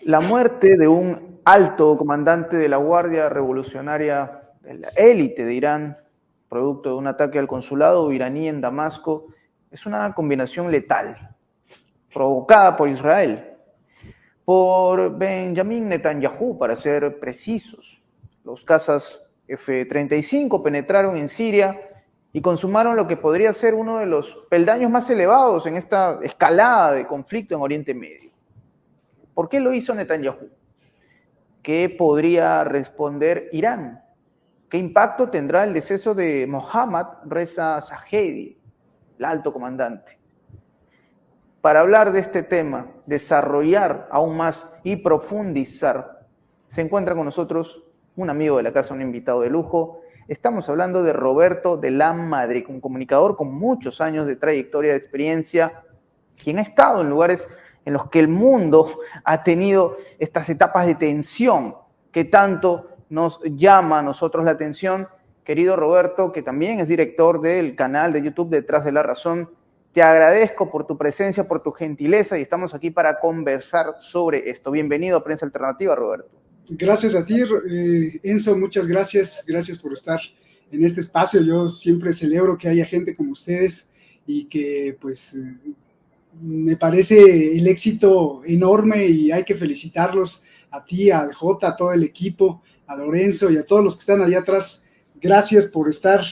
La muerte de un alto comandante de la Guardia Revolucionaria de la élite de Irán, producto de un ataque al consulado iraní en Damasco, es una combinación letal, provocada por Israel, por Benjamin Netanyahu, para ser precisos. Los cazas F-35 penetraron en Siria y consumaron lo que podría ser uno de los peldaños más elevados en esta escalada de conflicto en Oriente Medio. ¿Por qué lo hizo Netanyahu? ¿Qué podría responder Irán? ¿Qué impacto tendrá el deceso de Mohammad Reza Zahedi, el alto comandante? Para hablar de este tema, desarrollar aún más y profundizar, se encuentra con nosotros un amigo de la casa, un invitado de lujo. Estamos hablando de Roberto de la Madrid, un comunicador con muchos años de trayectoria, de experiencia, quien ha estado en lugares en los que el mundo ha tenido estas etapas de tensión que tanto nos llama a nosotros la atención. Querido Roberto, que también es director del canal de YouTube Detrás de la Razón, te agradezco por tu presencia, por tu gentileza y estamos aquí para conversar sobre esto. Bienvenido a Prensa Alternativa, Roberto. Gracias a ti, Enzo, muchas gracias. Gracias por estar en este espacio. Yo siempre celebro que haya gente como ustedes y que pues me parece el éxito enorme y hay que felicitarlos a ti, al Jota, a todo el equipo, a Lorenzo y a todos los que están allá atrás. Gracias por estar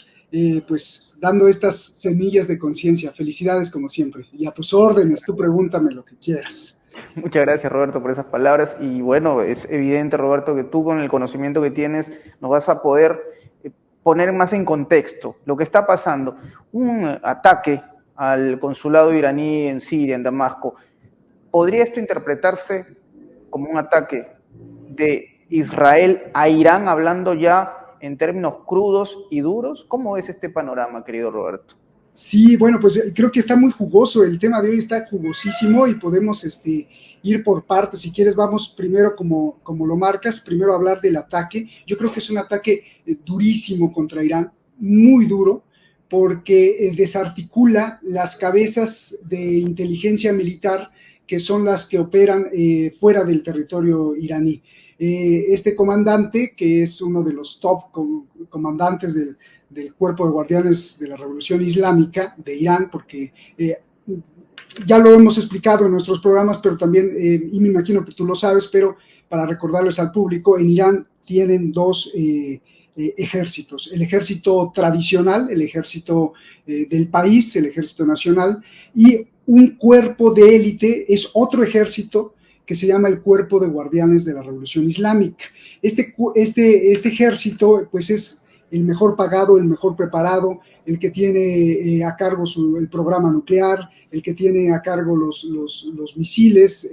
pues dando estas semillas de conciencia. Felicidades como siempre. Y a tus órdenes, tú pregúntame lo que quieras. Muchas gracias, Roberto, por esas palabras. Y bueno, es evidente, Roberto, que tú con el conocimiento que tienes nos vas a poder poner más en contexto lo que está pasando. Un ataque al consulado iraní en Siria, en Damasco, ¿podría esto interpretarse como un ataque de Israel a Irán, hablando ya en términos crudos y duros? ¿Cómo ves este panorama, querido Roberto? Sí, bueno, pues creo que está muy jugoso, el tema de hoy está jugosísimo y podemos ir por partes. Si quieres, vamos primero como lo marcas, primero hablar del ataque. Yo creo que es un ataque durísimo contra Irán, muy duro, porque desarticula las cabezas de inteligencia militar que son las que operan fuera del territorio iraní. Este comandante, que es uno de los top comandantes del Cuerpo de Guardianes de la Revolución Islámica de Irán, porque ya lo hemos explicado en nuestros programas, pero también, y me imagino que tú lo sabes, pero para recordarles al público, en Irán tienen dos ejércitos: el ejército tradicional, el ejército del país, el ejército nacional, y un cuerpo de élite es otro ejército que se llama el Cuerpo de Guardianes de la Revolución Islámica. Este ejército pues es el mejor pagado, el mejor preparado, el que tiene a cargo el programa nuclear, el que tiene a cargo los misiles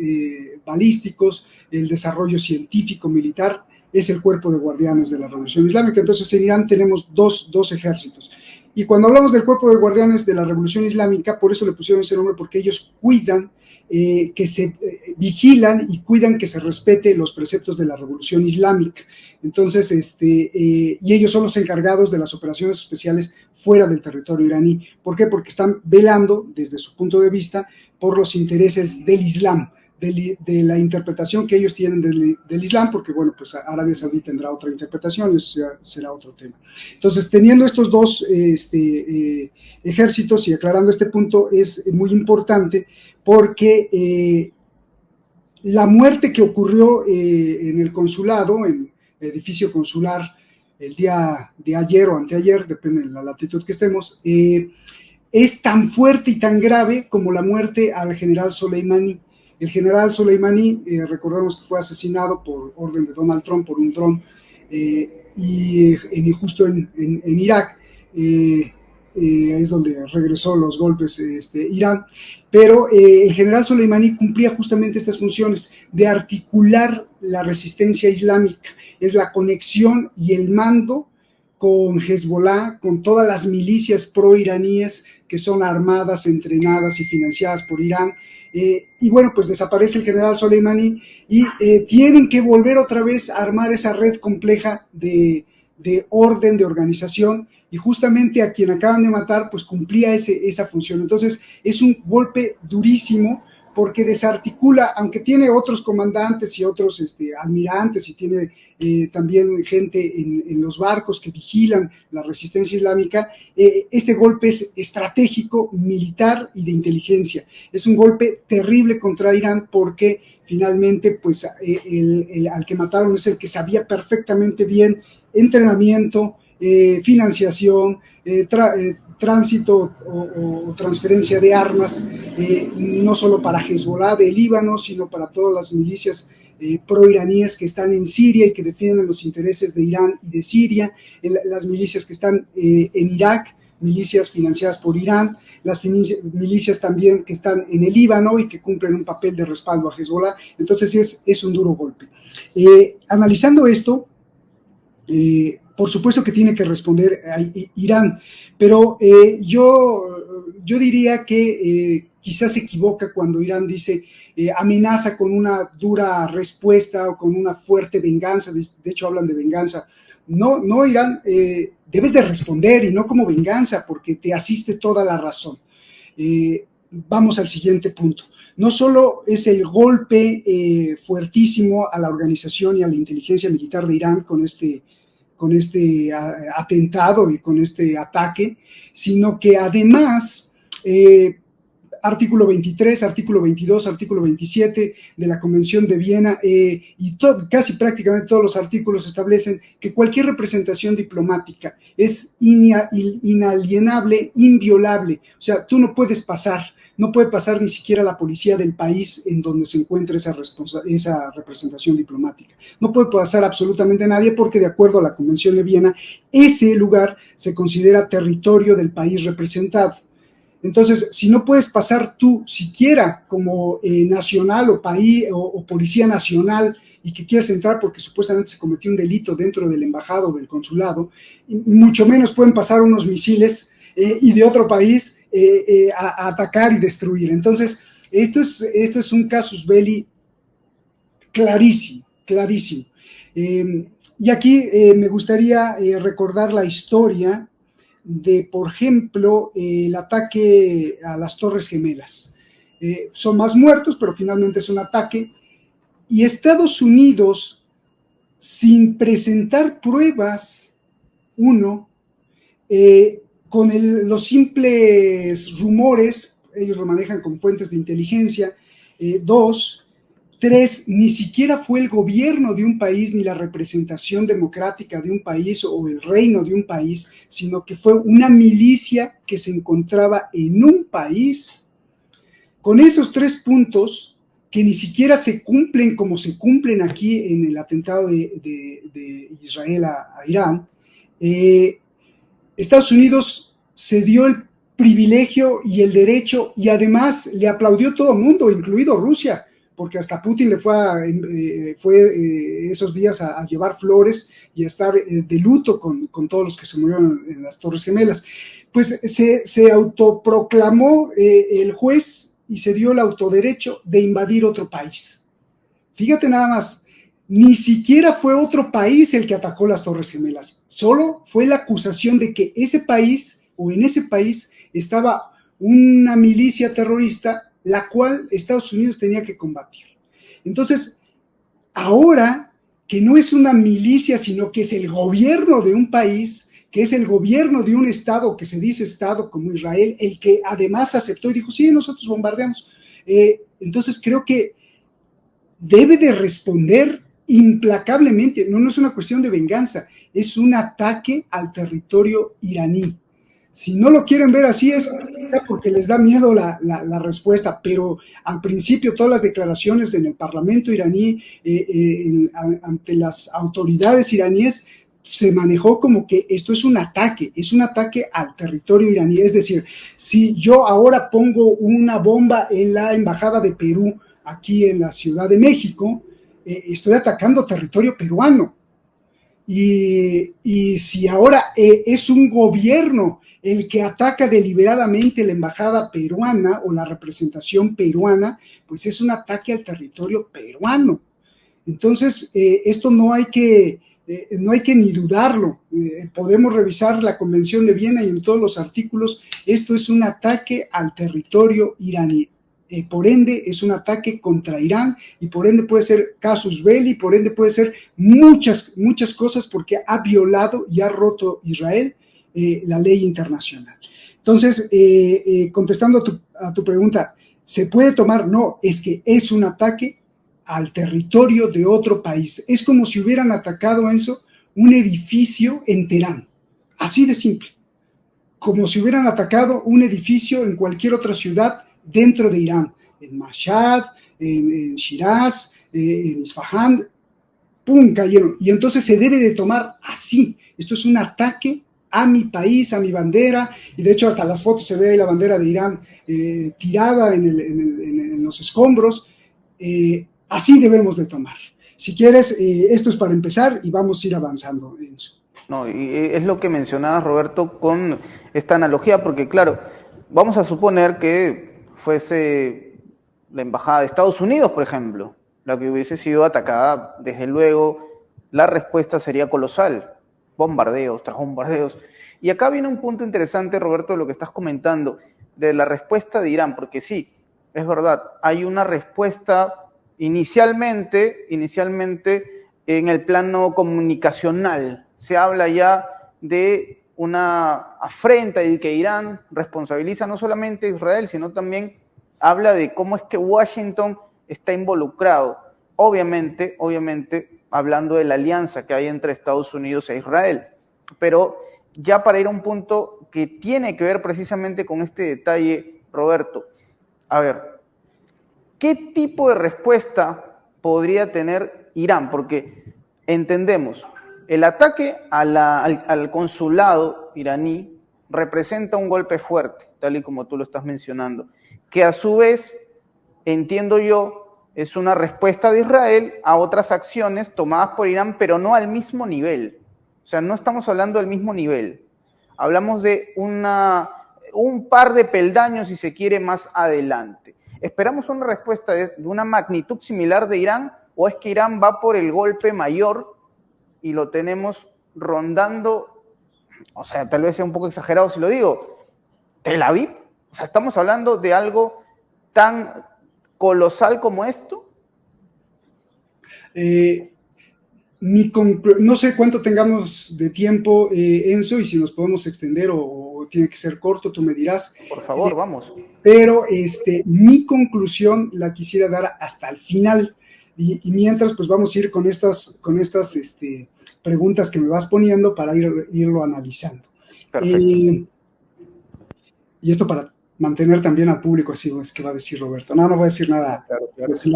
balísticos, el desarrollo científico militar, es el Cuerpo de Guardianes de la Revolución Islámica. Entonces en Irán tenemos dos ejércitos. Y cuando hablamos del Cuerpo de Guardianes de la Revolución Islámica, por eso le pusieron ese nombre, porque ellos cuidan que se vigilan y cuidan que se respete los preceptos de la Revolución Islámica. Entonces, y ellos son los encargados de las operaciones especiales fuera del territorio iraní. ¿Por qué? Porque están velando, desde su punto de vista, por los intereses del Islam, de la interpretación que ellos tienen del Islam, porque bueno, pues Arabia Saudí tendrá otra interpretación y eso será otro tema. Entonces, teniendo estos dos ejércitos y aclarando este punto, es muy importante porque la muerte que ocurrió en el consulado, en el edificio consular, el día de ayer o anteayer, depende de la latitud que estemos, es tan fuerte y tan grave como la muerte al general Soleimani. El general Soleimani, recordemos que fue asesinado por orden de Donald Trump por un dron y justo en Irak. Es donde regresó los golpes Irán, pero el general Soleimani cumplía justamente estas funciones de articular la resistencia islámica, es la conexión y el mando con Hezbollah, con todas las milicias pro-iraníes que son armadas, entrenadas y financiadas por Irán. Y bueno, pues desaparece el general Soleimani y tienen que volver otra vez a armar esa red compleja de orden, de organización, y justamente a quien acaban de matar pues cumplía esa función. Entonces es un golpe durísimo porque desarticula, aunque tiene otros comandantes y otros almirantes y tiene también gente en los barcos que vigilan la resistencia islámica, este golpe es estratégico, militar y de inteligencia. Es un golpe terrible contra Irán porque finalmente pues al que mataron es el que sabía perfectamente bien entrenamiento, financiación, tránsito o transferencia de armas, no solo para Hezbollah de Líbano, sino para todas las milicias proiraníes que están en Siria y que defienden los intereses de Irán y de Siria, las milicias que están en Irak, milicias financiadas por Irán, las milicias también que están en el Líbano y que cumplen un papel de respaldo a Hezbollah. Entonces es un duro golpe. Analizando esto, por supuesto que tiene que responder a Irán, pero yo diría que quizás se equivoca cuando Irán dice amenaza con una dura respuesta o con una fuerte venganza, de hecho hablan de venganza. No, Irán, debes de responder y no como venganza, porque te asiste toda la razón. Vamos al siguiente punto. No solo es el golpe fuertísimo a la organización y a la inteligencia militar de Irán con este atentado y con este ataque, sino que además artículo 23, artículo 22, artículo 27 de la Convención de Viena y casi prácticamente todos los artículos establecen que cualquier representación diplomática es inalienable, inviolable. O sea, tú no puedes pasar, no puede pasar ni siquiera la policía del país en donde se encuentra esa representación diplomática. No puede pasar absolutamente nadie porque de acuerdo a la Convención de Viena, ese lugar se considera territorio del país representado. Entonces, si no puedes pasar tú siquiera como nacional o país o policía nacional y que quieres entrar porque supuestamente se cometió un delito dentro del embajado o del consulado, mucho menos pueden pasar unos misiles y de otro país a atacar y destruir. Entonces, esto es un casus belli clarísimo, clarísimo. Y aquí me gustaría recordar la historia de, por ejemplo, el ataque a las Torres Gemelas. Son más muertos, pero finalmente es un ataque. Y Estados Unidos, sin presentar pruebas, con los simples rumores, ellos lo manejan con fuentes de inteligencia, 2, 3, ni siquiera fue el gobierno de un país ni la representación democrática de un país o el reino de un país, sino que fue una milicia que se encontraba en un país. Con esos 3 puntos, que ni siquiera se cumplen como se cumplen aquí en el atentado de Israel a Irán, Estados Unidos se dio el privilegio y el derecho y además le aplaudió todo el mundo, incluido Rusia, porque hasta Putin le fue esos días a llevar flores y a estar de luto con todos los que se murieron en las Torres Gemelas. Pues se autoproclamó el juez y se dio el autoderecho de invadir otro país. Fíjate nada más, ni siquiera fue otro país el que atacó las Torres Gemelas, solo fue la acusación de que ese país o en ese país estaba una milicia terrorista la cual Estados Unidos tenía que combatir. Entonces, ahora que no es una milicia, sino que es el gobierno de un país, que es el gobierno de un estado que se dice estado como Israel, el que además aceptó y dijo, sí, nosotros bombardeamos. Entonces creo que debe de responder implacablemente, no es una cuestión de venganza, es un ataque al territorio iraní. Si no lo quieren ver así es porque les da miedo la respuesta, pero al principio todas las declaraciones en el parlamento iraní, ante las autoridades iraníes, se manejó como que esto es un ataque al territorio iraní. Es decir, si yo ahora pongo una bomba en la embajada de Perú, aquí en la Ciudad de México, estoy atacando territorio peruano. Y si ahora es un gobierno el que ataca deliberadamente la embajada peruana o la representación peruana, pues es un ataque al territorio peruano. Entonces, esto no hay que ni dudarlo. Podemos revisar la Convención de Viena y en todos los artículos, esto es un ataque al territorio iraní. por ende es un ataque contra Irán y por ende puede ser casus belli, por ende puede ser muchas cosas porque ha violado y ha roto Israel la ley internacional. Entonces, contestando a tu pregunta, ¿se puede tomar? No, es que es un ataque al territorio de otro país. Es como si hubieran atacado, Enzo, un edificio en Teherán. Así de simple. Como si hubieran atacado un edificio en cualquier otra ciudad dentro de Irán. En Mashhad, en Shiraz, en Isfahan, ¡pum!, cayeron. Y entonces se debe de tomar así. Esto es un ataque a mi país, a mi bandera, y de hecho hasta las fotos se ve ahí la bandera de Irán tirada en los escombros. Así debemos de tomar. Si quieres, esto es para empezar y vamos a ir avanzando en eso. No, y es lo que mencionabas, Roberto, con esta analogía, porque claro, vamos a suponer que fuese la embajada de Estados Unidos, por ejemplo, la que hubiese sido atacada. Desde luego, la respuesta sería colosal. Bombardeos tras bombardeos. Y acá viene un punto interesante, Roberto, de lo que estás comentando, de la respuesta de Irán, porque sí, es verdad, hay una respuesta inicialmente en el plano comunicacional. Se habla ya de una afrenta y de que Irán responsabiliza no solamente a Israel, sino también habla de cómo es que Washington está involucrado. Obviamente, hablando de la alianza que hay entre Estados Unidos e Israel. Pero ya para ir a un punto que tiene que ver precisamente con este detalle, Roberto, a ver, ¿qué tipo de respuesta podría tener Irán? Porque entendemos, el ataque al consulado iraní representa un golpe fuerte, tal y como tú lo estás mencionando, que a su vez, entiendo yo, es una respuesta de Israel a otras acciones tomadas por Irán, pero no al mismo nivel. O sea, no estamos hablando del mismo nivel. Hablamos de un par de peldaños, si se quiere, más adelante. ¿Esperamos una respuesta de una magnitud similar de Irán o es que Irán va por el golpe mayor y lo tenemos rondando? O sea, tal vez sea un poco exagerado si lo digo, Tel Aviv. O sea, ¿estamos hablando de algo tan colosal como esto? No sé cuánto tengamos de tiempo, Enzo, y si nos podemos extender o tiene que ser corto, tú me dirás. Por favor, vamos. Pero mi conclusión la quisiera dar hasta el final. Y mientras, pues vamos a ir con estas preguntas que me vas poniendo para irlo analizando. Perfecto. Y esto para mantener también al público así, es que va a decir Roberto. No voy a decir nada. Claro, sí.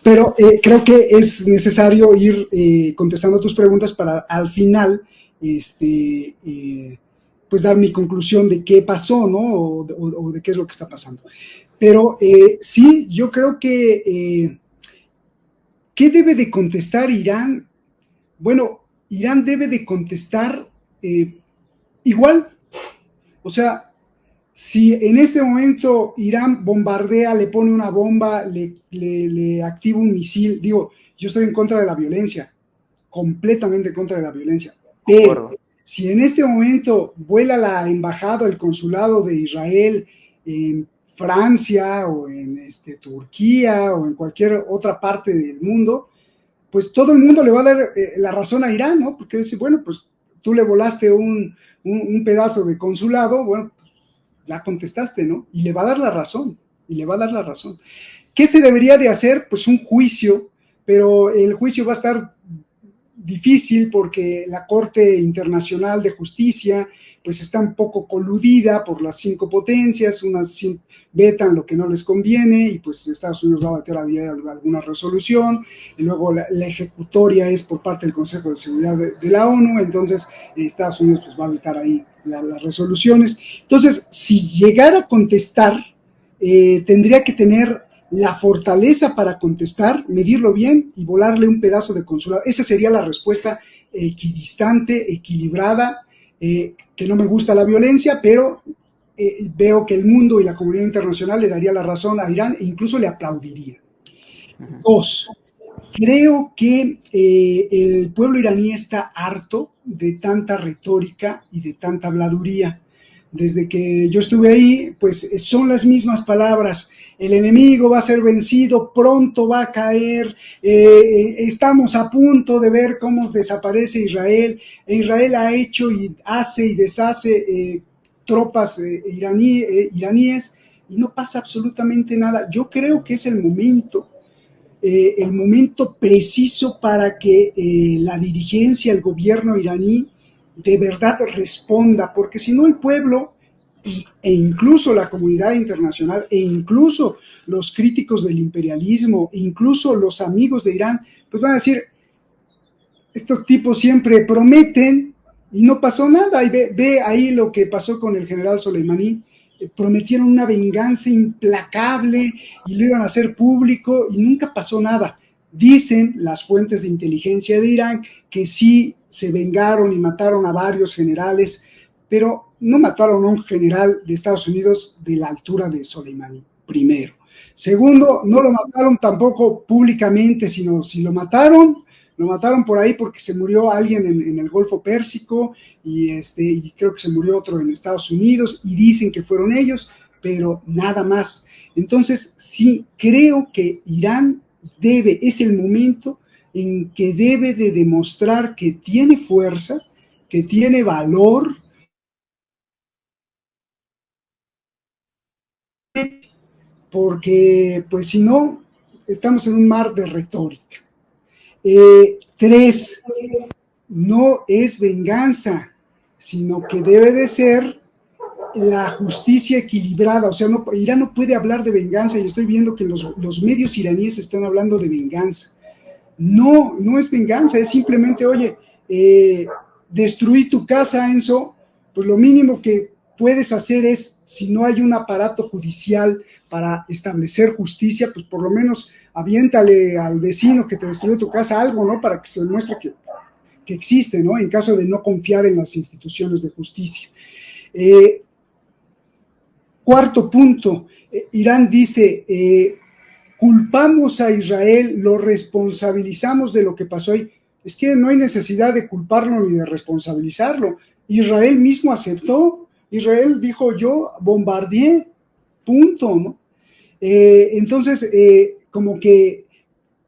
Pero creo que es necesario ir contestando tus preguntas para al final, pues dar mi conclusión de qué pasó, ¿no? O de qué es lo que está pasando. Pero sí, yo creo que ¿qué debe de contestar Irán? Bueno, Irán debe de contestar igual. O sea, si en este momento Irán bombardea, le pone una bomba, le activa un misil, digo, yo estoy en contra de la violencia, completamente en contra de la violencia, pero si en este momento vuela la embajada, el consulado de Israel en Francia o en Turquía o en cualquier otra parte del mundo, pues todo el mundo le va a dar la razón a Irán, ¿no? Porque dice, bueno, pues tú le volaste un pedazo de consulado, bueno, ya contestaste, ¿no? Y le va a dar la razón, ¿Qué se debería de hacer? Pues un juicio, pero el juicio va a estar difícil porque la Corte Internacional de Justicia pues está un poco coludida por las 5 potencias, unas vetan lo que no les conviene y pues Estados Unidos va a bater alguna resolución, y luego la ejecutoria es por parte del Consejo de Seguridad de la ONU, entonces Estados Unidos pues va a vetar ahí las resoluciones. Entonces, si llegara a contestar, tendría que tener la fortaleza para contestar, medirlo bien y volarle un pedazo de consulado. Esa sería la respuesta equidistante, equilibrada, que no me gusta la violencia, pero veo que el mundo y la comunidad internacional le daría la razón a Irán e incluso le aplaudiría. 2, creo que el pueblo iraní está harto de tanta retórica y de tanta habladuría. Desde que yo estuve ahí, pues son las mismas palabras. el enemigo va a ser vencido, pronto va a caer, estamos a punto de ver cómo desaparece Israel, e Israel ha hecho y hace y deshace tropas iraníes, y no pasa absolutamente nada. Yo creo que es el momento preciso para que la dirigencia, el gobierno iraní, de verdad responda, porque si no el pueblo e incluso la comunidad internacional e incluso los críticos del imperialismo e incluso los amigos de Irán, pues van a decir, estos tipos siempre prometen y no pasó nada. Y ve ahí lo que pasó con el general Soleimani. Prometieron una venganza implacable y lo iban a hacer público y nunca pasó nada. Dicen las fuentes de inteligencia de Irán que sí se vengaron y mataron a varios generales, pero no mataron a un general de Estados Unidos de la altura de Soleimani, primero. Segundo, no lo mataron tampoco públicamente, sino si lo mataron por ahí porque se murió alguien en el Golfo Pérsico y creo que se murió otro en Estados Unidos y dicen que fueron ellos, pero nada más. Entonces, sí, creo que Irán es el momento en que debe de demostrar que tiene fuerza, que tiene valor, porque pues si no, estamos en un mar de retórica. 3, no es venganza, sino que debe de ser la justicia equilibrada. O sea, Irán no puede hablar de venganza, y estoy viendo que los medios iraníes están hablando de venganza. No es venganza, es simplemente, oye, destruí tu casa, Enzo, pues lo mínimo que puedes hacer es, si no hay un aparato judicial para establecer justicia, pues por lo menos aviéntale al vecino que te destruyó tu casa algo, ¿no? Para que se demuestre que existe, ¿no? En caso de no confiar en las instituciones de justicia. Cuarto punto, Irán dice, culpamos a Israel, lo responsabilizamos de lo que pasó ahí. Es que no hay necesidad de culparlo ni de responsabilizarlo. Israel mismo aceptó, Israel dijo, yo bombardeé, punto, ¿no? Entonces, como que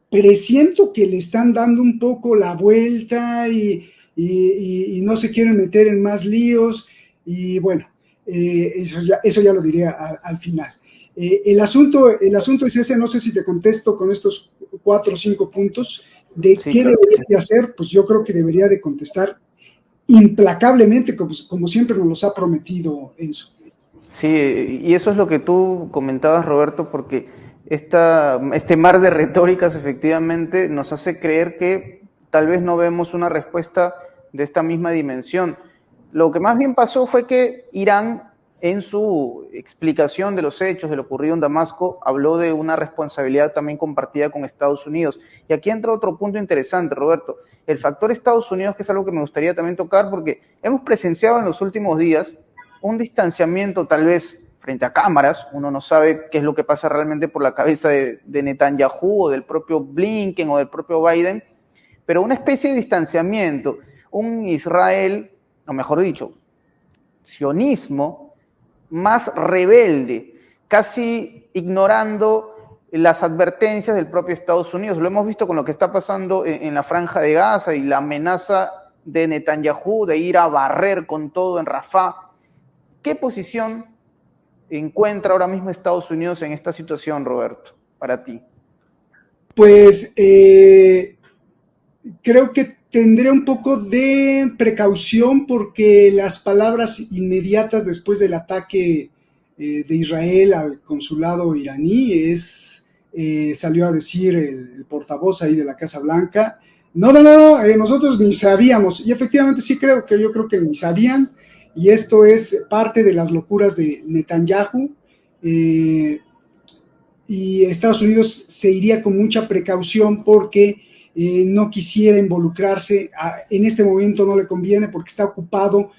presiento que le están dando un poco la vuelta y no se quieren meter en más líos, y bueno, eso ya lo diré al final. El asunto es ese, no sé si te contesto con estos 4 o 5 puntos de sí, qué claro, debería de hacer. Pues yo creo que debería de contestar implacablemente, como siempre nos los ha prometido Enzo. Sí, y eso es lo que tú comentabas, Roberto, porque este mar de retóricas efectivamente nos hace creer que tal vez no vemos una respuesta de esta misma dimensión. Lo que más bien pasó fue que Irán, en su explicación de los hechos, de lo ocurrido en Damasco, habló de una responsabilidad también compartida con Estados Unidos. Y aquí entra otro punto interesante, Roberto, el factor Estados Unidos, que es algo que me gustaría también tocar, porque hemos presenciado en los últimos días un distanciamiento tal vez frente a cámaras. Uno no sabe qué es lo que pasa realmente por la cabeza de Netanyahu o del propio Blinken o del propio Biden, pero una especie de distanciamiento, un Israel, o mejor dicho, sionismo más rebelde, casi ignorando las advertencias del propio Estados Unidos. Lo hemos visto con lo que está pasando en la Franja de Gaza y la amenaza de Netanyahu de ir a barrer con todo en Rafah. ¿Qué posición encuentra ahora mismo Estados Unidos en esta situación, Roberto, para ti? Pues creo que tendré un poco de precaución, porque las palabras inmediatas después del ataque de Israel al consulado iraní salió a decir el portavoz ahí de la Casa Blanca, no, nosotros ni sabíamos. Y efectivamente yo creo que ni sabían, y esto es parte de las locuras de Netanyahu, y Estados Unidos se iría con mucha precaución porque no quisiera involucrarse. En este momento no le conviene porque está ocupado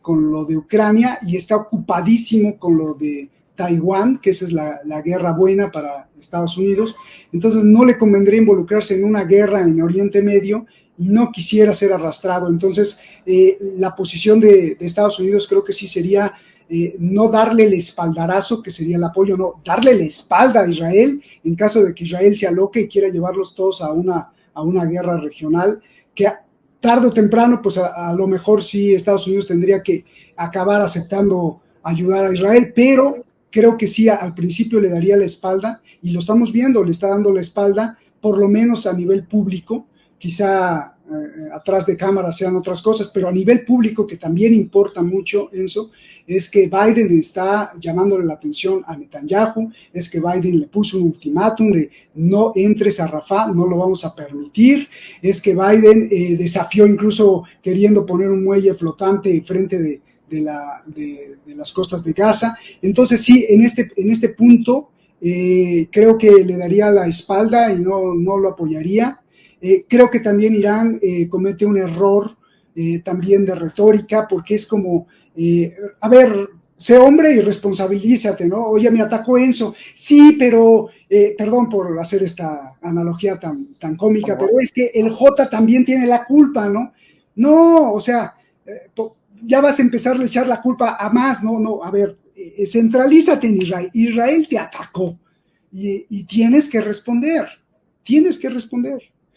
con lo de Ucrania y está ocupadísimo con lo de Taiwán, que esa es la guerra buena para Estados Unidos. Entonces no le convendría involucrarse en una guerra en Oriente Medio y no quisiera ser arrastrado. Entonces la posición de Estados Unidos creo que sí sería no darle el espaldarazo, que sería el apoyo, no, darle la espalda a Israel en caso de que Israel se aloque y quiera llevarlos todos a una guerra regional, que tarde o temprano, pues a lo mejor sí Estados Unidos tendría que acabar aceptando ayudar a Israel, pero creo que sí al principio le daría la espalda, y lo estamos viendo, le está dando la espalda, por lo menos a nivel público, quizá atrás de cámaras sean otras cosas, pero a nivel público, que también importa mucho, Enzo, es que Biden está llamándole la atención a Netanyahu, es que Biden le puso un ultimátum de no entres a Rafah, no lo vamos a permitir, es que Biden desafió incluso queriendo poner un muelle flotante frente de las costas de Gaza. Entonces sí, en este punto creo que le daría la espalda y no lo apoyaría. Creo que también Irán comete un error también de retórica, porque es como, a ver, sé hombre y responsabilízate, ¿no? Oye, me atacó Enzo. Sí, pero, perdón por hacer esta analogía tan cómica, pero es que el J también tiene la culpa, ¿no? No, o sea, ya vas a empezar a echar la culpa a más, no, a ver, centralízate en Israel. Israel te atacó y tienes que responder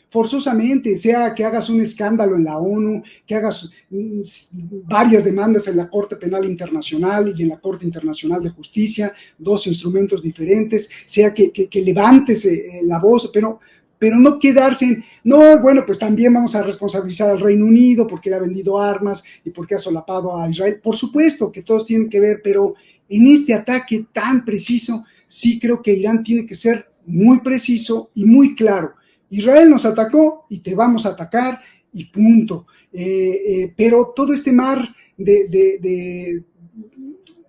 forzosamente, sea que hagas un escándalo en la ONU, que hagas varias demandas en la Corte Penal Internacional y en la Corte Internacional de Justicia, dos instrumentos diferentes, sea que levantes la voz, pero no quedarse en, no, bueno, pues también vamos a responsabilizar al Reino Unido porque le ha vendido armas y porque ha solapado a Israel. Por supuesto que todos tienen que ver, pero en este ataque tan preciso, sí creo que Irán tiene que ser muy preciso y muy claro. Israel nos atacó y te vamos a atacar y punto. Pero todo este mar de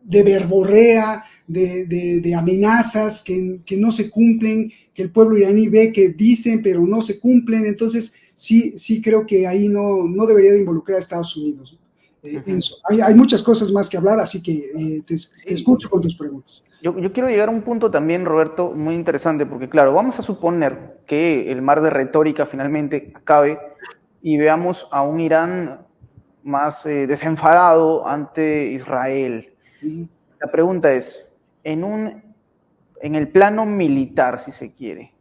verborrea, de amenazas que no se cumplen, que el pueblo iraní ve que dicen, pero no se cumplen. Entonces, sí creo que ahí no debería de involucrar a Estados Unidos. Enzo, hay muchas cosas más que hablar, así que te escucho con tus preguntas. Yo quiero llegar a un punto también, Roberto, muy interesante, porque claro, vamos a suponer que el mar de retórica finalmente acabe y veamos a un Irán más desenfadado ante Israel. La pregunta es, en el plano militar, si se quiere,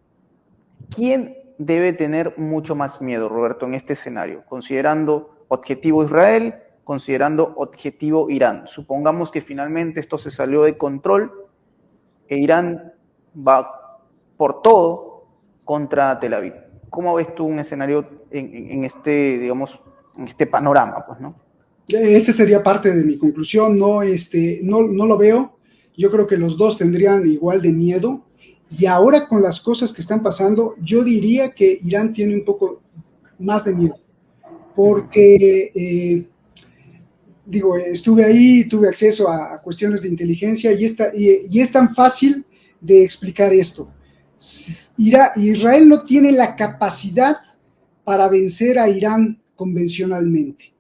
¿quién debe tener mucho más miedo, Roberto, en este escenario? Considerando objetivo Israel, considerando objetivo Irán. Supongamos que finalmente esto se salió de control e Irán va por todo contra Tel Aviv. ¿Cómo ves tú un escenario en este, digamos, en este panorama, pues, ¿no? Esa sería parte de mi conclusión, no lo veo. Yo creo que los dos tendrían igual de miedo. Y ahora con las cosas que están pasando, yo diría que Irán tiene un poco más de miedo. Porque, estuve ahí, tuve acceso a cuestiones de inteligencia y es tan fácil de explicar esto. Israel no tiene la capacidad para vencer a Irán convencionalmente.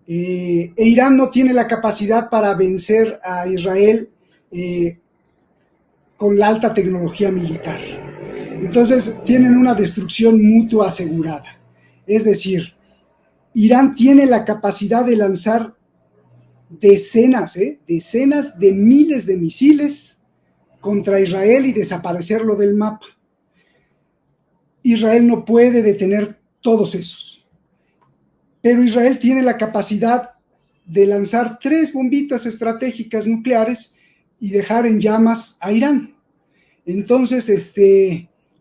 Irán no tiene la capacidad para vencer a Israel con la alta tecnología militar. Entonces tienen una destrucción mutua asegurada. Es decir, Irán tiene la capacidad de lanzar decenas de miles de misiles contra Israel y desaparecerlo del mapa. Israel no puede detener todos esos. Pero Israel tiene la capacidad de lanzar 3 bombitas estratégicas nucleares y dejar en llamas a Irán. Entonces,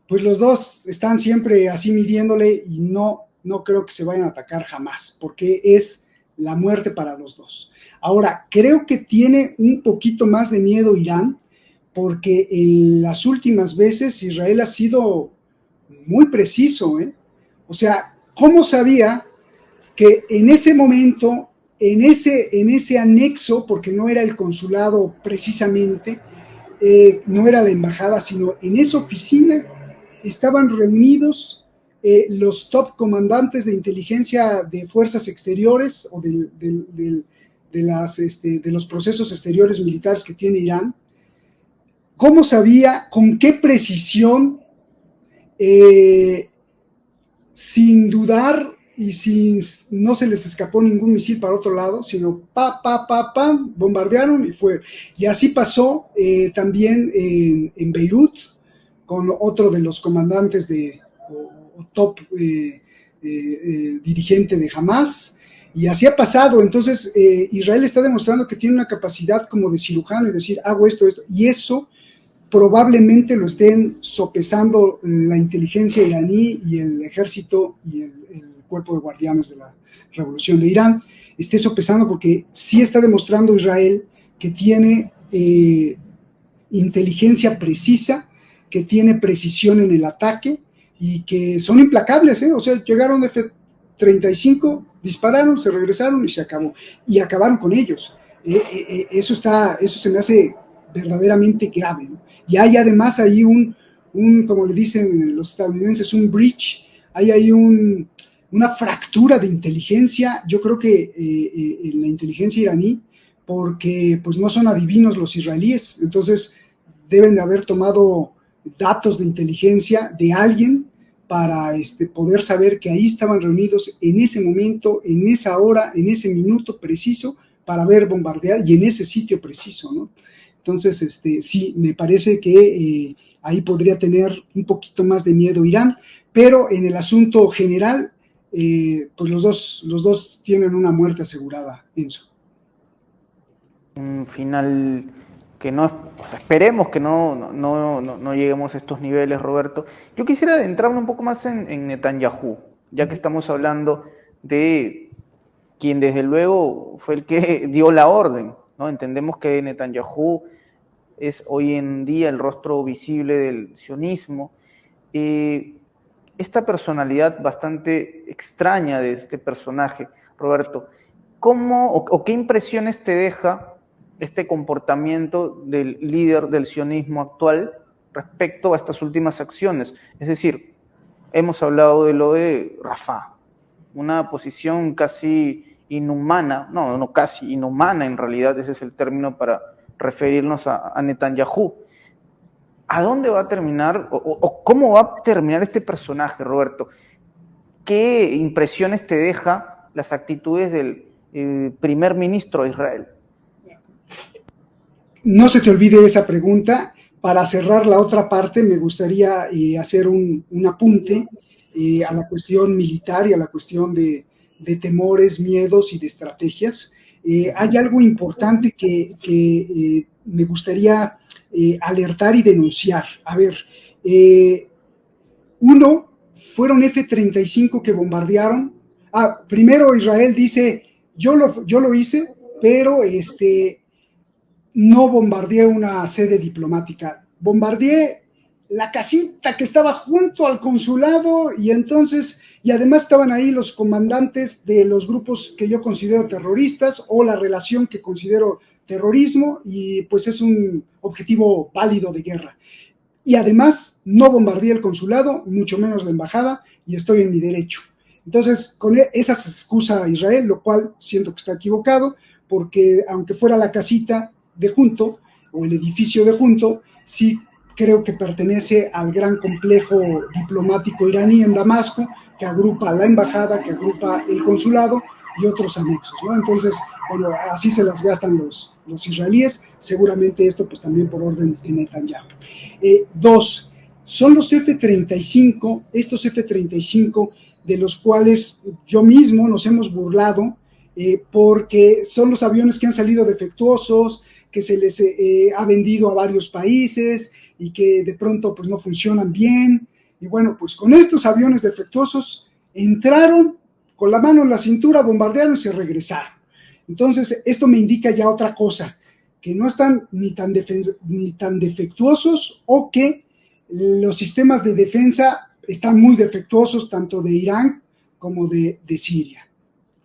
pues los dos están siempre así midiéndole y no creo que se vayan a atacar jamás, porque es la muerte para los dos. Ahora, creo que tiene un poquito más de miedo Irán, porque en las últimas veces Israel ha sido muy preciso, O sea, ¿cómo sabía que en ese momento, en ese anexo, porque no era el consulado precisamente, no era la embajada, sino en esa oficina estaban reunidos los top comandantes de inteligencia de fuerzas exteriores o de los procesos exteriores militares que tiene Irán? ¿Cómo sabía, con qué precisión, sin dudar, y si no se les escapó ningún misil para otro lado, sino bombardearon y fue. Y así pasó también en Beirut, con otro de los comandantes o top dirigente de Hamas, y así ha pasado. Entonces Israel está demostrando que tiene una capacidad como de cirujano y decir, hago esto, y eso probablemente lo estén sopesando la inteligencia iraní y el ejército y el cuerpo de guardianes de la revolución de Irán, esté sopesando, porque sí está demostrando Israel que tiene inteligencia precisa, que tiene precisión en el ataque y que son implacables, o sea, llegaron F-35, dispararon, se regresaron y se acabó, y acabaron con ellos. Eso se me hace verdaderamente grave, ¿no? Y hay además ahí como le dicen los estadounidenses, un breach, hay ahí una fractura de inteligencia, yo creo que en la inteligencia iraní, porque pues no son adivinos los israelíes, entonces deben de haber tomado datos de inteligencia de alguien para poder saber que ahí estaban reunidos en ese momento, en esa hora, en ese minuto preciso, para ver bombardear y en ese sitio preciso, ¿no? Entonces, sí, me parece que ahí podría tener un poquito más de miedo Irán, pero en el asunto general, pues los dos tienen una muerte asegurada, Enzo. Un final que no, o sea, esperemos que no lleguemos a estos niveles, Roberto. Yo quisiera adentrarme un poco más en Netanyahu, ya que estamos hablando de quien desde luego fue el que dio la orden, ¿no? Entendemos que Netanyahu es hoy en día el rostro visible del sionismo. Esta personalidad bastante extraña de este personaje, Roberto, ¿cómo o qué impresiones te deja este comportamiento del líder del sionismo actual respecto a estas últimas acciones? Es decir, hemos hablado de lo de Rafah, una posición casi inhumana, no casi inhumana en realidad, ese es el término para referirnos a Netanyahu. ¿A dónde va a terminar o cómo va a terminar este personaje, Roberto? ¿Qué impresiones te deja las actitudes del primer ministro de Israel? No se te olvide esa pregunta. Para cerrar la otra parte, me gustaría hacer un apunte a la cuestión militar y a la cuestión de temores, miedos y de estrategias. Hay algo importante que me gustaría alertar y denunciar. A ver, fueron F-35 que bombardearon. Primero Israel dice, yo lo hice, pero no bombardeé una sede diplomática, bombardeé la casita que estaba junto al consulado, y además estaban ahí los comandantes de los grupos que yo considero terroristas o la relación que considero terrorismo, y pues es un objetivo válido de guerra. Y además no bombardeé el consulado, mucho menos la embajada, y estoy en mi derecho. Entonces, con esa se excusa a Israel, lo cual siento que está equivocado, porque aunque fuera la casita de junto, o el edificio de junto, sí creo que pertenece al gran complejo diplomático iraní en Damasco, que agrupa la embajada, que agrupa el consulado y otros anexos, ¿no? Entonces, bueno, así se las gastan los israelíes, seguramente esto pues también por orden de Netanyahu. Dos, son los F-35, estos F-35 de los cuales yo mismo nos hemos burlado, porque son los aviones que han salido defectuosos, que se les ha vendido a varios países y que de pronto pues no funcionan bien. Y bueno, pues con estos aviones defectuosos entraron con la mano en la cintura, bombardearon y se regresaron. Entonces, esto me indica ya otra cosa, que no están ni tan defectuosos, o que los sistemas de defensa están muy defectuosos, tanto de Irán como de Siria.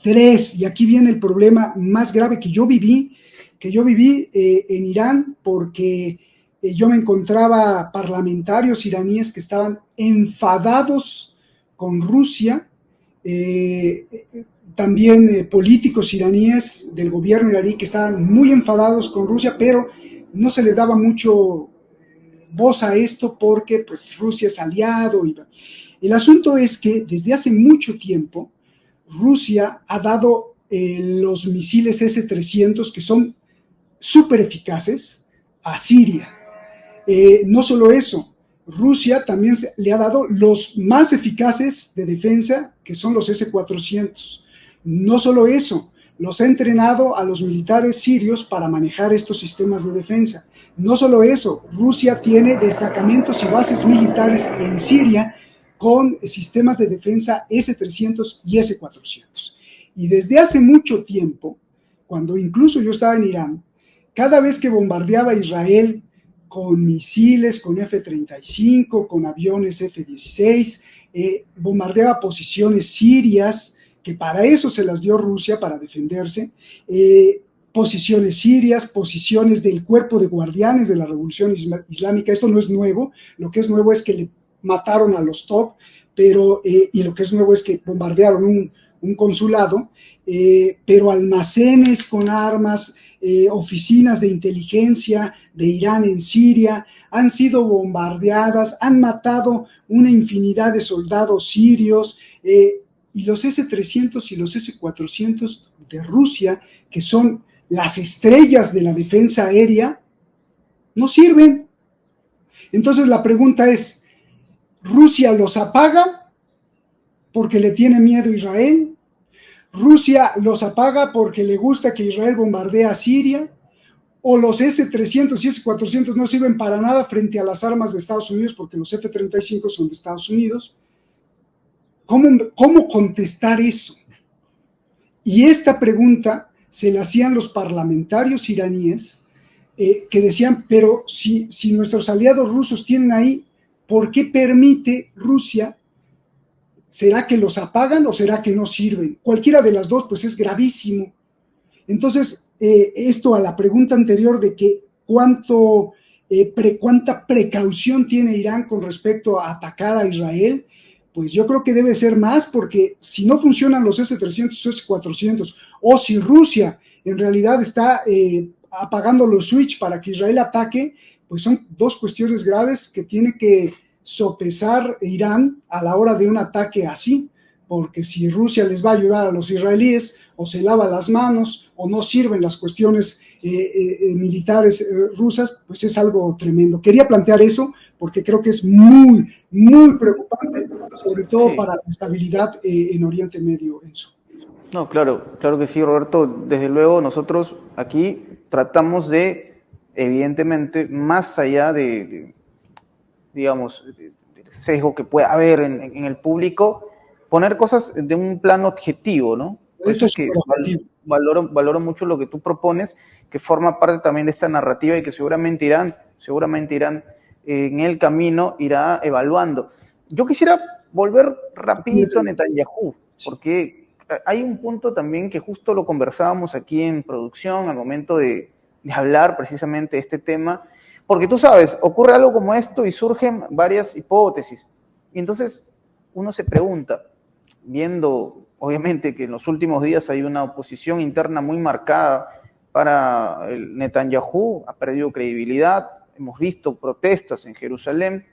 3, y aquí viene el problema más grave que yo viví en Irán, porque yo me encontraba parlamentarios iraníes que estaban enfadados con Rusia, también políticos iraníes del gobierno iraní que estaban muy enfadados con Rusia, pero no se le daba mucho voz a esto porque pues Rusia es aliado. El asunto es que desde hace mucho tiempo Rusia ha dado los misiles S-300, que son súper eficaces, a Siria. No solo eso, Rusia también le ha dado los más eficaces de defensa, que son los S-400. No solo eso, los ha entrenado a los militares sirios para manejar estos sistemas de defensa. No solo eso, Rusia tiene destacamentos y bases militares en Siria con sistemas de defensa S-300 y S-400. Y desde hace mucho tiempo, cuando incluso yo estaba en Irán, cada vez que bombardeaba Israel con misiles, con F-35, con aviones F-16, bombardeaba posiciones sirias, que para eso se las dio Rusia, para defenderse, posiciones sirias, posiciones del cuerpo de guardianes de la Revolución Islámica. Esto no es nuevo, lo que es nuevo es que le mataron a los top, y lo que es nuevo es que bombardearon un consulado, pero almacenes con armas, oficinas de inteligencia de Irán en Siria han sido bombardeadas, han matado una infinidad de soldados sirios, y los S-300 y los S-400 de Rusia, que son las estrellas de la defensa aérea, no sirven. Entonces la pregunta es, ¿Rusia los apaga porque le tiene miedo a Israel? ¿Rusia los apaga porque le gusta que Israel bombardee a Siria? ¿O los S-300 y S-400 no sirven para nada frente a las armas de Estados Unidos porque los F-35 son de Estados Unidos? ¿Cómo contestar eso? Y esta pregunta se la hacían los parlamentarios iraníes, que decían, pero si nuestros aliados rusos tienen ahí, ¿por qué permite Rusia? ¿Será que los apagan o será que no sirven? Cualquiera de las dos, pues es gravísimo. Entonces, esto a la pregunta anterior de que cuánta precaución tiene Irán con respecto a atacar a Israel, pues yo creo que debe ser más, porque si no funcionan los S-300 o S-400, o si Rusia en realidad está apagando los switch para que Israel ataque, pues son dos cuestiones graves que tiene que sopesar Irán a la hora de un ataque así, porque si Rusia les va a ayudar a los israelíes, o se lava las manos, o no sirven las cuestiones militares rusas, pues es algo tremendo. Quería plantear eso porque creo que es muy, muy preocupante, sobre todo para la estabilidad en Oriente Medio, Enzo. No, claro que sí, Roberto. Desde luego nosotros aquí tratamos de, evidentemente, más allá digamos, del sesgo que pueda haber en el público, poner cosas de un plano objetivo, ¿no? Por eso es que valoro mucho lo que tú propones, que forma parte también de esta narrativa y que seguramente Irán en el camino irá evaluando. Yo quisiera volver rapidito a Netanyahu, porque hay un punto también que justo lo conversábamos aquí en producción al momento de hablar precisamente de este tema, porque tú sabes, ocurre algo como esto y surgen varias hipótesis. Y entonces uno se pregunta, viendo obviamente que en los últimos días hay una oposición interna muy marcada para el Netanyahu, ha perdido credibilidad, hemos visto protestas en Jerusalén.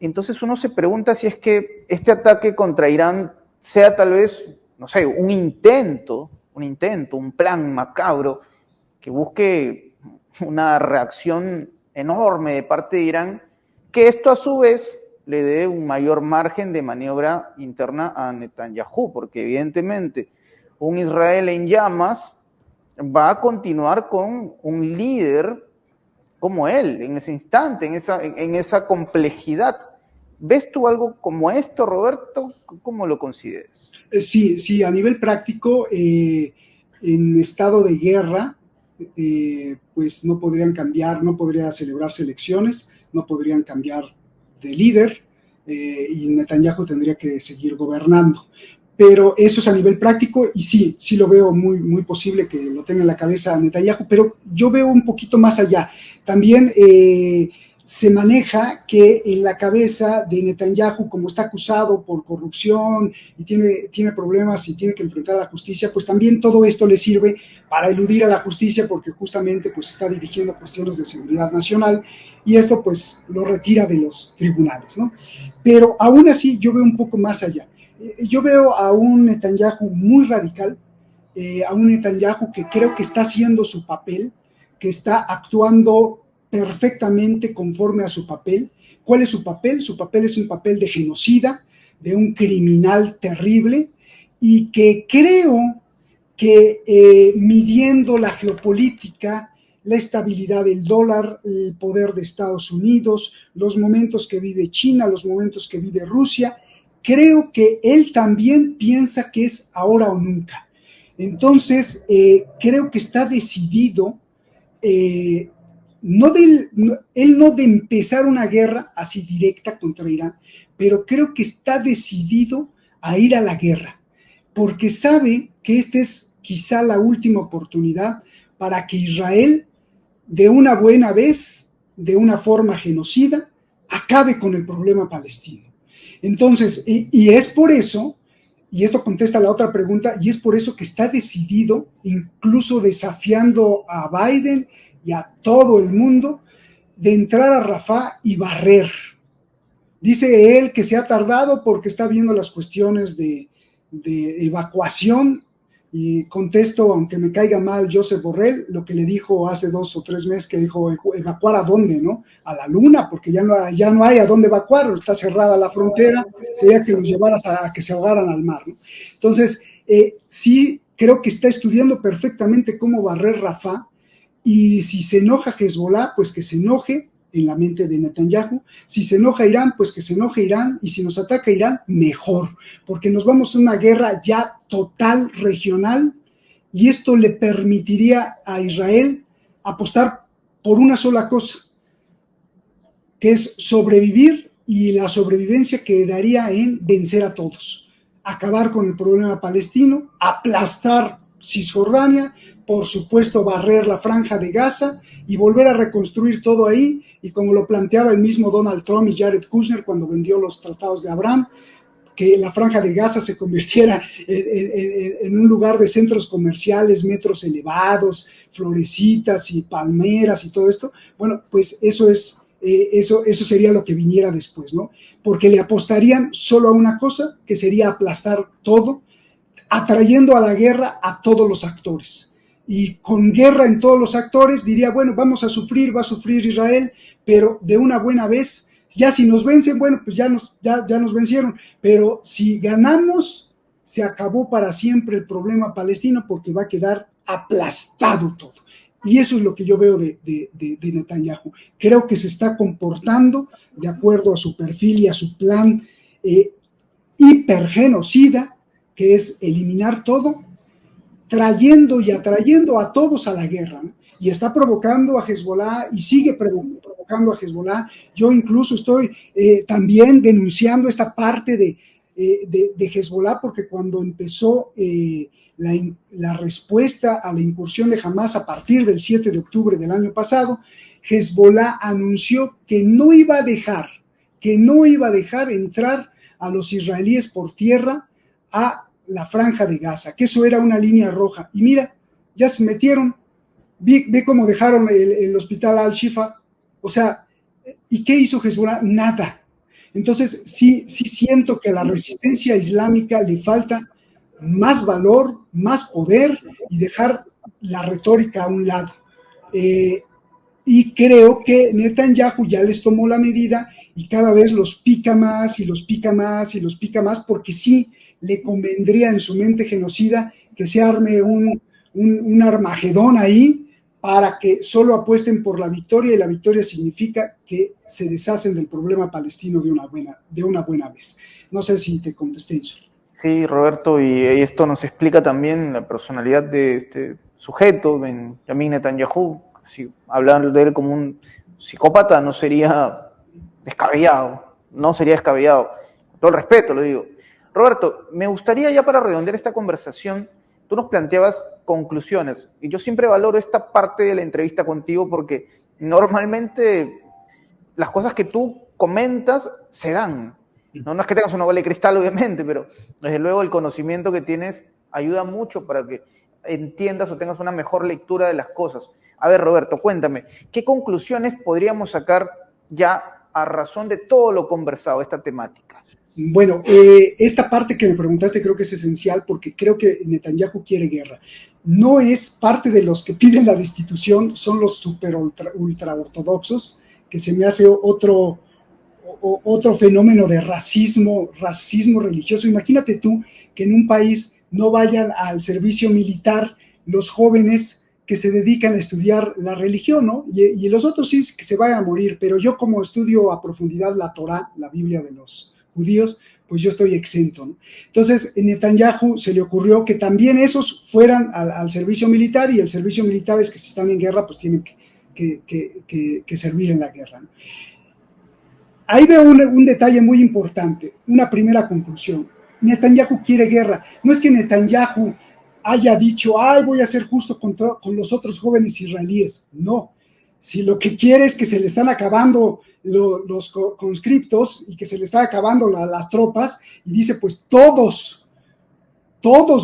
Entonces uno se pregunta si es que este ataque contra Irán sea tal vez, no sé, un intento, un plan macabro que busque una reacción enorme de parte de Irán, que esto a su vez le dé un mayor margen de maniobra interna a Netanyahu, porque evidentemente un Israel en llamas va a continuar con un líder como él, en ese instante, en esa complejidad. ¿Ves tú algo como esto, Roberto? ¿Cómo lo consideras? Sí, a nivel práctico, en estado de guerra, pues no podrían cambiar, no podría celebrarse elecciones, no podrían cambiar de líder, y Netanyahu tendría que seguir gobernando. Pero eso es a nivel práctico y sí lo veo muy, muy posible que lo tenga en la cabeza Netanyahu, pero yo veo un poquito más allá. También se maneja que en la cabeza de Netanyahu, como está acusado por corrupción y tiene problemas y tiene que enfrentar a la justicia, pues también todo esto le sirve para eludir a la justicia, porque justamente pues está dirigiendo cuestiones de seguridad nacional y esto pues lo retira de los tribunales, ¿no? Pero aún así yo veo un poco más allá. Yo veo a un Netanyahu muy radical, a un Netanyahu que creo que está haciendo su papel, que está actuando perfectamente conforme a su papel. ¿Cuál es su papel? Su papel es un papel de genocida, de un criminal terrible, y que creo que midiendo la geopolítica, la estabilidad del dólar, el poder de Estados Unidos, los momentos que vive China, los momentos que vive Rusia, creo que él también piensa que es ahora o nunca. Entonces, creo que está decidido, eh, él no de empezar una guerra así directa contra Irán, pero creo que está decidido a ir a la guerra, porque sabe que esta es quizá la última oportunidad para que Israel, de una buena vez, de una forma genocida, acabe con el problema palestino. Entonces, y es por eso, y esto contesta la otra pregunta, y es por eso que está decidido, incluso desafiando a Biden y a todo el mundo, de entrar a Rafah y barrer. Dice él que se ha tardado porque está viendo las cuestiones de evacuación, y contesto, aunque me caiga mal Josep Borrell, lo que le dijo hace 2 o 3 meses, que dijo, ¿evacuar a dónde, no? A la luna, porque ya no hay a dónde evacuar, está cerrada la frontera, sería que los llevaras a que se ahogaran al mar, ¿no? Entonces, sí creo que está estudiando perfectamente cómo barrer Rafah, y si se enoja Hezbollah, pues que se enoje en la mente de Netanyahu. Si se enoja Irán, pues que se enoje Irán, y si nos ataca Irán, mejor, porque nos vamos a una guerra ya total regional, y esto le permitiría a Israel apostar por una sola cosa, que es sobrevivir, y la sobrevivencia quedaría en vencer a todos, acabar con el problema palestino, aplastar Cisjordania, por supuesto barrer la franja de Gaza y volver a reconstruir todo ahí, y como lo planteaba el mismo Donald Trump y Jared Kushner cuando vendió los tratados de Abraham, que la franja de Gaza se convirtiera en un lugar de centros comerciales, metros elevados, florecitas y palmeras y todo esto. Bueno, pues eso sería lo que viniera después, ¿no? Porque le apostarían solo a una cosa, que sería aplastar todo, atrayendo a la guerra a todos los actores. Y con guerra en todos los actores diría, bueno, vamos a sufrir, va a sufrir Israel, pero de una buena vez, ya si nos vencen, bueno, pues ya nos vencieron, pero si ganamos, se acabó para siempre el problema palestino, porque va a quedar aplastado todo. Y eso es lo que yo veo de Netanyahu. Creo que se está comportando de acuerdo a su perfil y a su plan hipergenocida, que es eliminar todo, trayendo y atrayendo a todos a la guerra, ¿no? Y está provocando a Hezbollah y sigue provocando a Hezbollah. Yo incluso estoy también denunciando esta parte de Hezbollah, porque cuando empezó la respuesta a la incursión de Hamas a partir del 7 de octubre del año pasado, Hezbollah anunció que no iba a dejar entrar a los israelíes por tierra a la franja de Gaza, que eso era una línea roja. Y mira, ya se metieron, ve cómo dejaron el hospital Al-Shifa. O sea, ¿y qué hizo Hezbollah? Nada. Entonces, sí siento que a la resistencia islámica le falta más valor, más poder, y dejar la retórica a un lado. Y creo que Netanyahu ya les tomó la medida, y cada vez los pica más y los pica más y los pica más, porque sí le convendría en su mente genocida que se arme un Armagedón ahí, para que solo apuesten por la victoria, y la victoria significa que se deshacen del problema palestino de una buena vez. No sé si te contesté eso. Sí, Roberto, y esto nos explica también la personalidad de este sujeto, Benjamin Netanyahu. Si hablar de él como un psicópata no sería descabellado, con todo el respeto lo digo. Roberto, me gustaría, ya para redondear esta conversación, tú nos planteabas conclusiones, y yo siempre valoro esta parte de la entrevista contigo, porque normalmente las cosas que tú comentas se dan. No es que tengas una bola de cristal, obviamente, pero desde luego el conocimiento que tienes ayuda mucho para que entiendas o tengas una mejor lectura de las cosas. A ver, Roberto, cuéntame, ¿qué conclusiones podríamos sacar ya a razón de todo lo conversado, esta temática? Bueno, esta parte que me preguntaste creo que es esencial porque creo que Netanyahu quiere guerra. No es parte de los que piden la destitución, son los super ultra ortodoxos, que se me hace otro fenómeno de racismo religioso. Imagínate tú que en un país no vayan al servicio militar los jóvenes que se dedican a estudiar la religión, ¿no? Y los otros sí que se vayan a morir, pero yo como estudio a profundidad la Torá, la Biblia de los judíos, pues yo estoy exento, ¿no? Entonces, en Netanyahu se le ocurrió que también esos fueran al servicio militar, y el servicio militar es que si están en guerra, pues tienen que servir en la guerra, ¿no? Ahí veo un detalle muy importante, una primera conclusión. Netanyahu quiere guerra. No es que Netanyahu haya dicho, ay, voy a ser justo con los otros jóvenes israelíes. No. Si lo que quiere es que se le están acabando los conscriptos y que se le están acabando las tropas, y dice, pues todos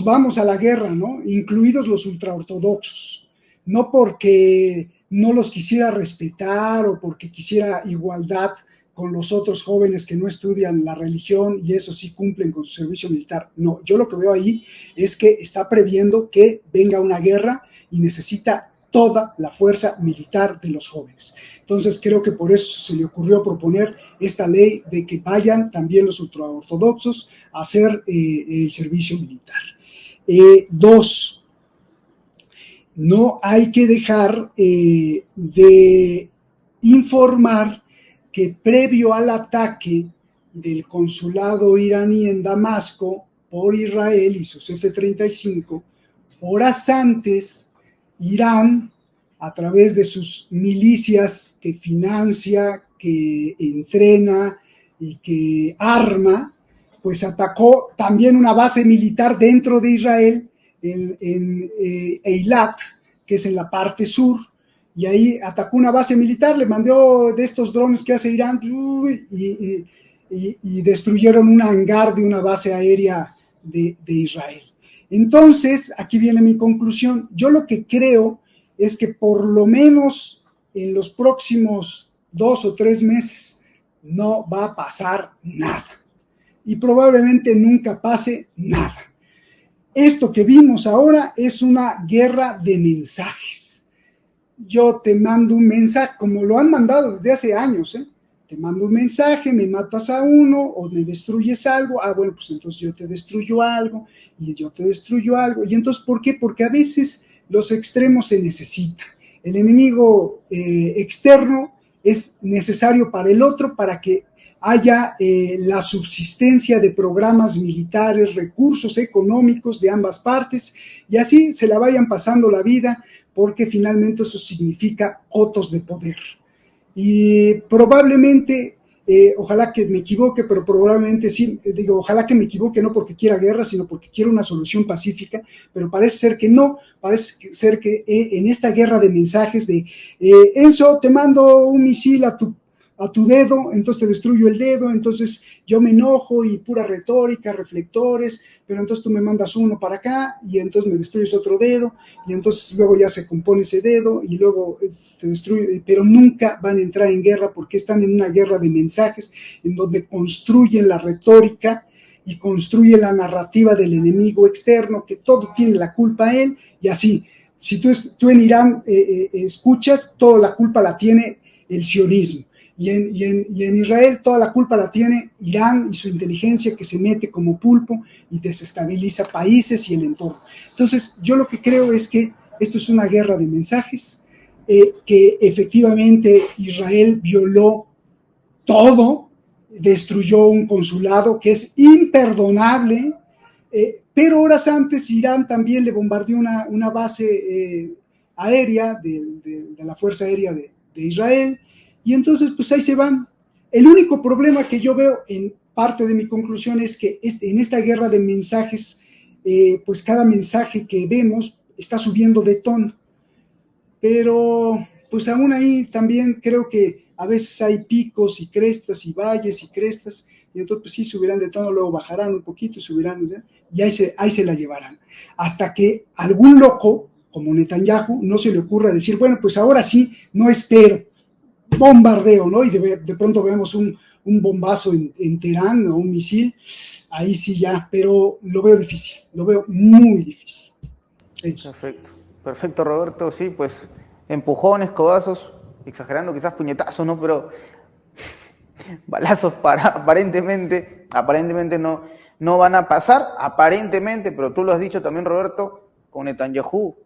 vamos a la guerra, ¿no? Incluidos los ultraortodoxos. No porque no los quisiera respetar o porque quisiera igualdad con los otros jóvenes que no estudian la religión y eso sí cumplen con su servicio militar. No, yo lo que veo ahí es que está previendo que venga una guerra y necesita toda la fuerza militar de los jóvenes. Entonces creo que por eso se le ocurrió proponer esta ley de que vayan también los ultraortodoxos a hacer el servicio militar. Dos, no hay que dejar de informar que previo al ataque del consulado iraní en Damasco por Israel y sus F-35, horas antes, Irán, a través de sus milicias que financia, que entrena y que arma, pues atacó también una base militar dentro de Israel, en Eilat, que es en la parte sur, y ahí atacó una base militar, le mandó de estos drones que hace Irán y destruyeron un hangar de una base aérea de Israel. Entonces, aquí viene mi conclusión. Yo lo que creo es que por lo menos en los próximos 2 o 3 meses no va a pasar nada. Y probablemente nunca pase nada. Esto que vimos ahora es una guerra de mensajes. Yo te mando un mensaje, como lo han mandado desde hace años, te mando un mensaje, me matas a uno o me destruyes algo, bueno, pues entonces yo te destruyo algo y yo te destruyo algo. Y entonces, ¿por qué? Porque a veces los extremos se necesitan. El enemigo externo es necesario para el otro, para que haya la subsistencia de programas militares, recursos económicos de ambas partes, y así se la vayan pasando la vida, porque finalmente eso significa cotos de poder. Y probablemente, ojalá que me equivoque, pero probablemente sí, digo, ojalá que me equivoque, no porque quiera guerra, sino porque quiero una solución pacífica, pero parece ser que no, parece ser que en esta guerra de mensajes de, Enzo, te mando un misil a tu dedo, entonces te destruyo el dedo, entonces yo me enojo y pura retórica, reflectores, pero entonces tú me mandas uno para acá y entonces me destruyes otro dedo y entonces luego ya se compone ese dedo y luego te destruye, pero nunca van a entrar en guerra porque están en una guerra de mensajes en donde construyen la retórica y construyen la narrativa del enemigo externo, que todo tiene la culpa a él, y así, si tú en Irán escuchas, toda la culpa la tiene el sionismo. Y en Israel toda la culpa la tiene Irán y su inteligencia, que se mete como pulpo y desestabiliza países y el entorno. Entonces, yo lo que creo es que esto es una guerra de mensajes, que efectivamente Israel violó todo, destruyó un consulado que es imperdonable, pero horas antes Irán también le bombardeó una base aérea de la Fuerza Aérea de Israel. Y entonces, pues ahí se van. El único problema que yo veo en parte de mi conclusión es que en esta guerra de mensajes, pues cada mensaje que vemos está subiendo de tono. Pero, pues aún ahí también creo que a veces hay picos y crestas y valles y crestas, y entonces pues sí subirán de tono, luego bajarán un poquito, subirán, y ahí se la llevarán. Hasta que algún loco, como Netanyahu, no se le ocurra decir, bueno, pues ahora sí, no espero, bombardeo, ¿no? Y de pronto vemos un un bombazo en Teherán o un misil, ahí sí ya, pero lo veo difícil, lo veo muy difícil. Eso. Perfecto, perfecto Roberto, sí, pues empujones, codazos, exagerando quizás puñetazos, ¿no? Pero balazos aparentemente no van a pasar, aparentemente, pero tú lo has dicho también Roberto, con Netanyahu,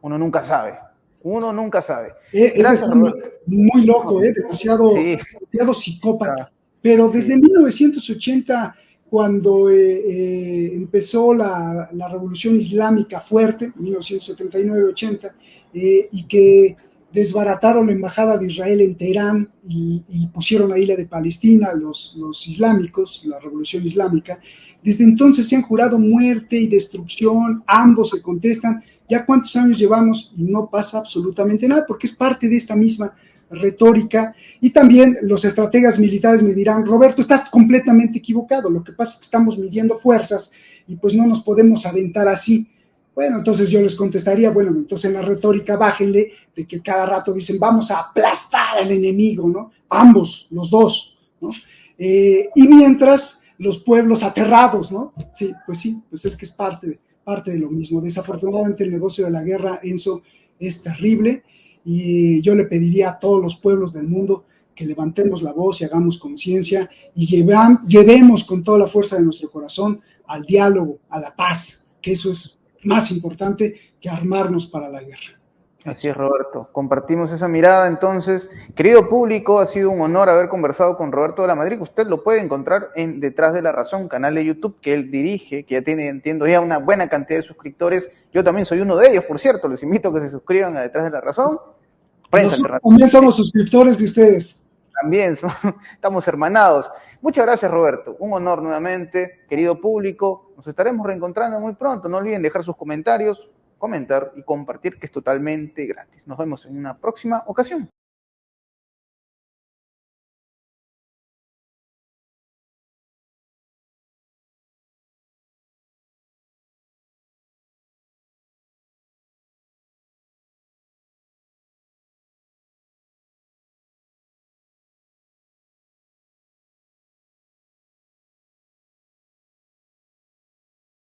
uno nunca sabe, uno nunca sabe. Es Gracias decir, Roberto. muy loco, demasiado, Sí, demasiado psicópata. Pero desde sí, 1980, cuando empezó la revolución islámica fuerte, 1979-80, y que desbarataron la embajada de Israel en Teherán y pusieron ahí la de Palestina, los islámicos, la revolución islámica, desde entonces se han jurado muerte y destrucción, ambos se contestan. Ya cuántos años llevamos y no pasa absolutamente nada, porque es parte de esta misma retórica. Y también los estrategas militares me dirán, Roberto, estás completamente equivocado, lo que pasa es que estamos midiendo fuerzas y pues no nos podemos aventar así. Bueno, entonces yo les contestaría, bueno, entonces en la retórica bájenle de que cada rato dicen, vamos a aplastar al enemigo, ¿no? Ambos, los dos, ¿no? Y mientras los pueblos aterrados, ¿no? Sí, pues es que es parte de lo mismo. Desafortunadamente el negocio de la guerra, Enzo, es terrible y yo le pediría a todos los pueblos del mundo que levantemos la voz y hagamos conciencia y llevemos con toda la fuerza de nuestro corazón al diálogo, a la paz, que eso es más importante que armarnos para la guerra. así Eso. es, Roberto. Compartimos esa mirada. Entonces, querido público, ha sido un honor haber conversado con Roberto de la Madrid. Usted lo puede encontrar en Detrás de la Razón, canal de YouTube que él dirige, que ya tiene, entiendo, ya una buena cantidad de suscriptores. Yo también soy uno de ellos, por cierto. Les invito a que se suscriban a Detrás de la Razón. Prensa Nosotros Alternativa. también somos suscriptores de ustedes. También estamos hermanados. Muchas gracias, Roberto. Un honor nuevamente, querido público. Nos estaremos reencontrando muy pronto. No olviden dejar sus comentarios, comentar y compartir, que es totalmente gratis. Nos vemos en una próxima ocasión.